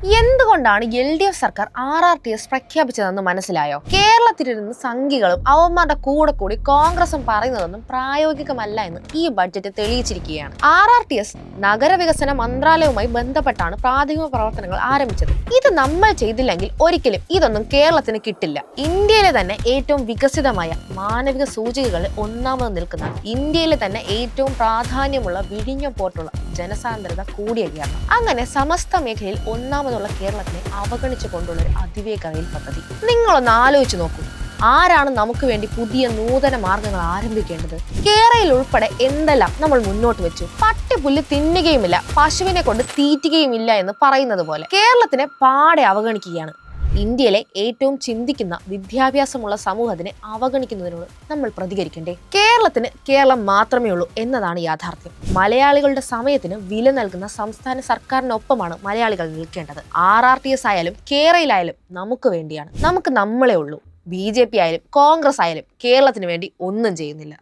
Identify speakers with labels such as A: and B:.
A: എന്തുകൊണ്ടാണ് LDF സർക്കാർ RRTS പ്രഖ്യാപിച്ചതെന്ന് മനസ്സിലായോ? കേരളത്തിലിരുന്ന് സംഘികളും അവന്മാരുടെ കൂടി കോൺഗ്രസും പറയുന്നതൊന്നും പ്രായോഗികമല്ല എന്ന് ഈ ബഡ്ജറ്റ് തെളിയിച്ചിരിക്കുകയാണ്. RRTS നഗരവികസന മന്ത്രാലയവുമായി ബന്ധപ്പെട്ടാണ് പ്രാഥമിക പ്രവർത്തനങ്ങൾ ആരംഭിച്ചത്. ഇത് നമ്മൾ ചെയ്തില്ലെങ്കിൽ ഒരിക്കലും ഇതൊന്നും കേരളത്തിന് കിട്ടില്ല. ഇന്ത്യയിലെ തന്നെ ഏറ്റവും വികസിതമായ മാനവിക സൂചികകളിൽ ഒന്നാമത് നിൽക്കുന്ന ഇന്ത്യയിലെ തന്നെ ഏറ്റവും പ്രാധാന്യമുള്ള വിഴിഞ്ഞം പോർട്ടുള്ള ജനസാന്ദ്രത കൂടിയ കേരളം. അങ്ങനെ സമസ്ത മേഖലയിൽ ഒന്നാമതുള്ള കേരളത്തിനെ അവഗണിച്ചു കൊണ്ടുള്ള ഒരു അതിവേഗ റെയിൽ പദ്ധതി. നിങ്ങളൊന്ന് ആലോചിച്ച് നോക്കൂ. ആരാണ് നമുക്ക് വേണ്ടി പുതിയ നൂതന മാർഗങ്ങൾ ആരംഭിക്കേണ്ടത്? കേരളയിൽ ഉൾപ്പെടെ എന്തെല്ലാം നമ്മൾ മുന്നോട്ട് വെച്ചു. പട്ടിപ്പുല്ല് തിന്നുകയുമില്ല, പശുവിനെ കൊണ്ട് തീറ്റുകയുമില്ല എന്ന് പറയുന്നത് പോലെ കേരളത്തിനെ പാടെ അവഗണിക്കുകയാണ്. ഇന്ത്യയിലെ ഏറ്റവും ചിന്തിക്കുന്ന വിദ്യാഭ്യാസമുള്ള സമൂഹത്തിനെ അവഗണിക്കുന്നതിനോട് നമ്മൾ പ്രതികരിക്കണ്ടേ? കേരളത്തിന് കേരളം മാത്രമേ ഉള്ളൂ എന്നതാണ് യാഥാർത്ഥ്യം. മലയാളികളുടെ സമയത്തിന് വില നൽകുന്ന സംസ്ഥാന സർക്കാരിനൊപ്പമാണ് മലയാളികൾ നിൽക്കേണ്ടത്. RRTS ആയാലും കേരളയിലായാലും നമുക്ക് വേണ്ടിയാണ്. നമുക്ക് നമ്മളെ ഉള്ളൂ. BJP ആയാലും കോൺഗ്രസ് ആയാലും കേരളത്തിന് വേണ്ടി ഒന്നും ചെയ്യുന്നില്ല.